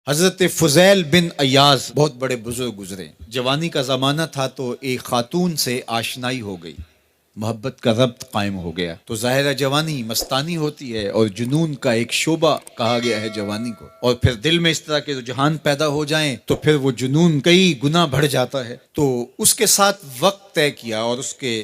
حضرت فضیل بن ایاز بہت بڑے بزرگ گزرے. جوانی کا زمانہ تھا تو ایک خاتون سے آشنائی ہو گئی، محبت کا ربط قائم ہو گیا. تو ظاہرہ جوانی مستانی ہوتی ہے اور جنون کا ایک شعبہ کہا گیا ہے جوانی کو، اور پھر دل میں اس طرح کے رجحان پیدا ہو جائیں تو پھر وہ جنون کئی گنا بڑھ جاتا ہے. تو اس کے ساتھ وقت طے کیا اور اس کے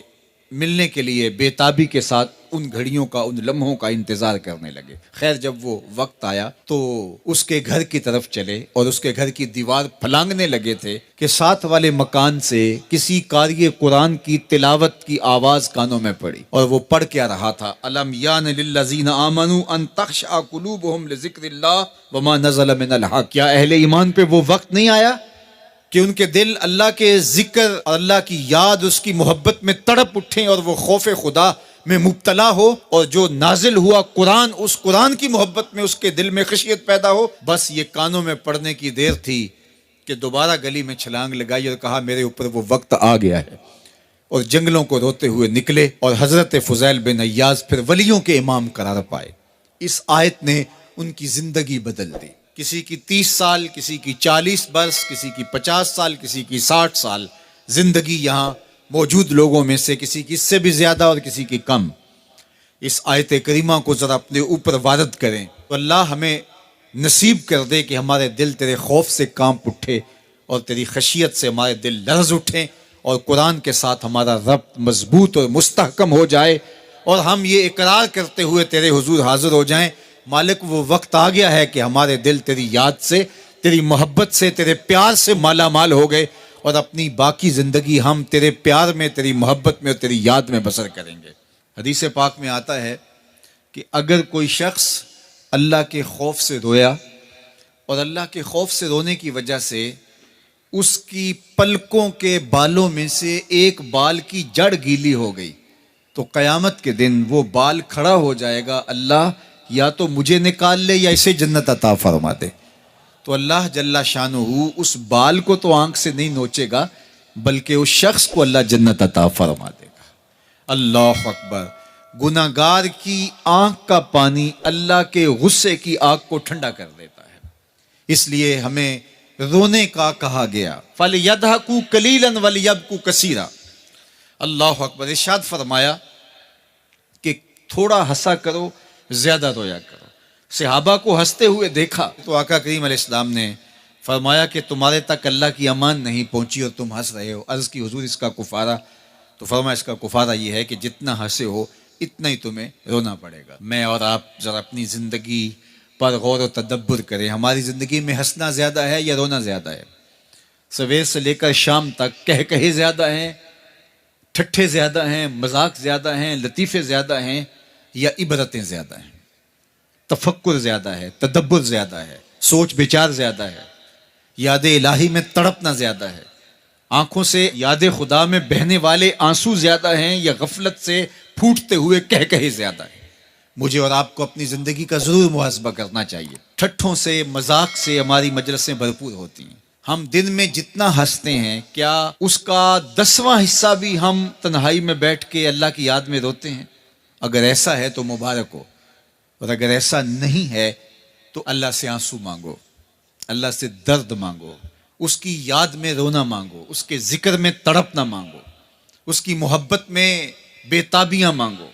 ملنے کے لیے بے تابی کے ساتھ ان گھڑیوں کا، ان لمحوں کا انتظار کرنے لگے. خیر جب وہ وقت آیا تو اس کے گھر کی طرف چلے اور اس کے گھر کی دیوار پھلانگنے لگے تھے کہ ساتھ والے مکان سے کسی قاری قرآن کی تلاوت کی آواز کانوں میں پڑی. اور وہ پڑھ کیا رہا تھا، الم یان للذین آمنوا ان تخشع قلوبهم لذکر اللہ وما نزل من الحق. کیا اہل ایمان پہ وہ وقت نہیں آیا کہ ان کے دل اللہ کے ذکر اور اللہ کی یاد، اس کی محبت میں تڑپ اٹھیں اور وہ خوف خدا میں مبتلا ہو، اور جو نازل ہوا قرآن، اس قرآن کی محبت میں اس کے دل میں خشیت پیدا ہو. بس یہ کانوں میں پڑنے کی دیر تھی کہ دوبارہ گلی میں چھلانگ لگائی اور کہا میرے اوپر وہ وقت آ گیا ہے، اور جنگلوں کو روتے ہوئے نکلے اور حضرت فضیل بن ایاز پھر ولیوں کے امام قرار پائے. اس آیت نے ان کی زندگی بدل دی. کسی کی 30 سال، کسی کی 40 برس، کسی کی 50 سال، کسی کی 60 سال زندگی یہاں موجود لوگوں میں سے کسی کی اس سے بھی زیادہ اور کسی کی کم. اس آیت کریمہ کو ذرا اپنے اوپر وارد کریں تو اللہ ہمیں نصیب کر دے کہ ہمارے دل تیرے خوف سے کانپ اٹھے اور تیری خشیت سے ہمارے دل لرز اٹھیں، اور قرآن کے ساتھ ہمارا ربط مضبوط اور مستحکم ہو جائے، اور ہم یہ اقرار کرتے ہوئے تیرے حضور حاضر ہو جائیں، مالک وہ وقت آ گیا ہے کہ ہمارے دل تیری یاد سے، تیری محبت سے، تیرے پیار سے مالا مال ہو گئے، اور اپنی باقی زندگی ہم تیرے پیار میں، تیری محبت میں اور تیری یاد میں بسر کریں گے. حدیث پاک میں آتا ہے کہ اگر کوئی شخص اللہ کے خوف سے رویا اور اللہ کے خوف سے رونے کی وجہ سے اس کی پلکوں کے بالوں میں سے ایک بال کی جڑ گیلی ہو گئی تو قیامت کے دن وہ بال کھڑا ہو جائے گا، اللہ یا تو مجھے نکال لے یا اسے جنت عطا فرما دے. تو اللہ جل شانہ اس بال کو تو آنکھ سے نہیں نوچے گا، بلکہ اس شخص کو اللہ جنت عطا فرما دے گا. اللہ اکبر. گناہ گار کی آنکھ کا پانی اللہ کے غصے کی آگ کو ٹھنڈا کر دیتا ہے. اس لیے ہمیں رونے کا کہا گیا، فَلْيَضْحَكُوا قَلِيلًا وَلْيَبْكُوا كَثِيرًا. اللہ اکبر. ارشاد فرمایا کہ تھوڑا ہنسا کرو، زیادہ رویا کرو. صحابہ کو ہنستے ہوئے دیکھا تو آقا کریم علیہ السلام نے فرمایا کہ تمہارے تک اللہ کی امان نہیں پہنچی اور تم ہنس رہے ہو. عرض کی حضور اس کا کفارہ؟ تو فرمایا اس کا کفارہ یہ ہے کہ جتنا ہنسے ہو اتنا ہی تمہیں رونا پڑے گا. میں اور آپ ذرا اپنی زندگی پر غور و تدبر کریں. ہماری زندگی میں ہنسنا زیادہ ہے یا رونا زیادہ ہے؟ سویر سے لے کر شام تک کہے زیادہ ہیں، ٹھٹھے زیادہ ہیں، مذاق زیادہ ہیں، لطیفے زیادہ ہیں، یا عبرتیں زیادہ ہیں؟ تفکر زیادہ ہے، تدبر زیادہ ہے، سوچ بچار زیادہ ہے، یاد الہی میں تڑپنا زیادہ ہے، آنکھوں سے یاد خدا میں بہنے والے آنسو زیادہ ہیں، یا غفلت سے پھوٹتے ہوئے کہے زیادہ ہیں؟ مجھے اور آپ کو اپنی زندگی کا ضرور محاسبہ کرنا چاہیے. ٹھٹھوں سے، مذاق سے ہماری مجلسیں بھرپور ہوتی ہیں. ہم دن میں جتنا ہنستے ہیں کیا اس کا 10واں حصہ بھی ہم تنہائی میں بیٹھ کے اللہ کی یاد میں روتے ہیں؟ اگر ایسا ہے تو مبارک ہو، اور اگر ایسا نہیں ہے تو اللہ سے آنسو مانگو، اللہ سے درد مانگو، اس کی یاد میں رونا مانگو، اس کے ذکر میں تڑپنا مانگو، اس کی محبت میں بے تابیاں مانگو،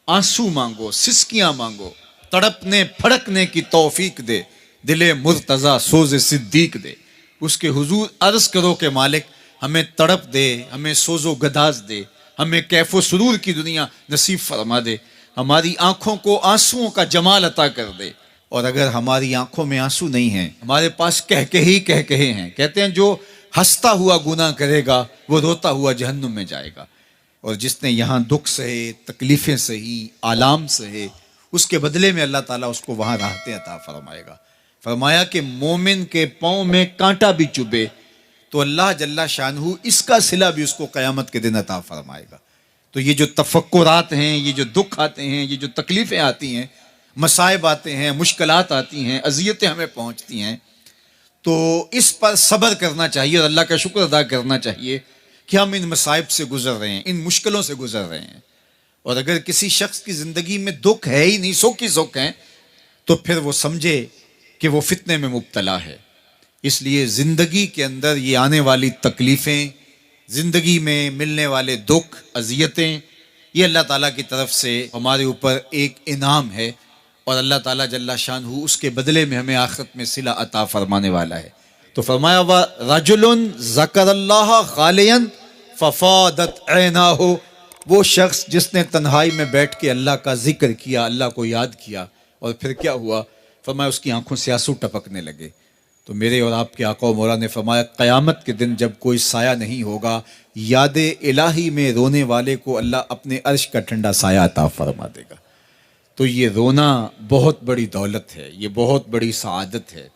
آنسو مانگو، سسکیاں مانگو. تڑپنے پھڑکنے کی توفیق دے، دل مرتضیٰ سوز صدیق دے. اس کے حضور عرض کرو کہ مالک ہمیں تڑپ دے، ہمیں سوز و گداز دے، ہمیں کیف و سرور کی دنیا نصیب فرما دے، ہماری آنکھوں کو آنسوؤں کا جمال عطا کر دے. اور اگر ہماری آنکھوں میں آنسو نہیں ہیں، ہمارے پاس کہے ہیں، کہتے ہیں جو ہنستا ہوا گناہ کرے گا وہ روتا ہوا جہنم میں جائے گا، اور جس نے یہاں دکھ سہے، تکلیفیں سہی، آلام سہے، اس کے بدلے میں اللہ تعالیٰ اس کو وہاں راحتیں عطا فرمائے گا. فرمایا کہ مومن کے پاؤں میں کانٹا بھی چبھے تو اللہ جل شانہ اس کا صلہ بھی اس کو قیامت کے دن عطا فرمائے گا. تو یہ جو تفکرات ہیں، یہ جو دکھ آتے ہیں، یہ جو تکلیفیں آتی ہیں، مصائب آتے ہیں، مشکلات آتی ہیں، اذیتیں ہمیں پہنچتی ہیں، تو اس پر صبر کرنا چاہیے اور اللہ کا شکر ادا کرنا چاہیے کہ ہم ان مصائب سے گزر رہے ہیں، ان مشکلوں سے گزر رہے ہیں. اور اگر کسی شخص کی زندگی میں دکھ ہے ہی نہیں، سکھ ہی سکھ ہیں، تو پھر وہ سمجھے کہ وہ فتنے میں مبتلا ہے۔ اس لیے زندگی کے اندر یہ آنے والی تکلیفیں، زندگی میں ملنے والے دکھ، اذیتیں، یہ اللہ تعالیٰ کی طرف سے ہمارے اوپر ایک انعام ہے، اور اللہ تعالیٰ جل شانہ اس کے بدلے میں ہمیں آخرت میں صلہ عطا فرمانے والا ہے۔ تو فرمایا رجل ذکر اللہ خالیا ففاضت عیناہ، وہ شخص جس نے تنہائی میں بیٹھ کے اللہ کا ذکر کیا، اللہ کو یاد کیا، اور پھر کیا ہوا؟ فرمایا اس کی آنکھوں سے آنسو ٹپکنے لگے۔ تو میرے اور آپ کے آقا و مولا نے فرمایا قیامت کے دن جب کوئی سایہ نہیں ہوگا، یاد الہی میں رونے والے کو اللہ اپنے عرش کا ٹھنڈا سایہ عطا فرما دے گا۔ تو یہ رونا بہت بڑی دولت ہے، یہ بہت بڑی سعادت ہے۔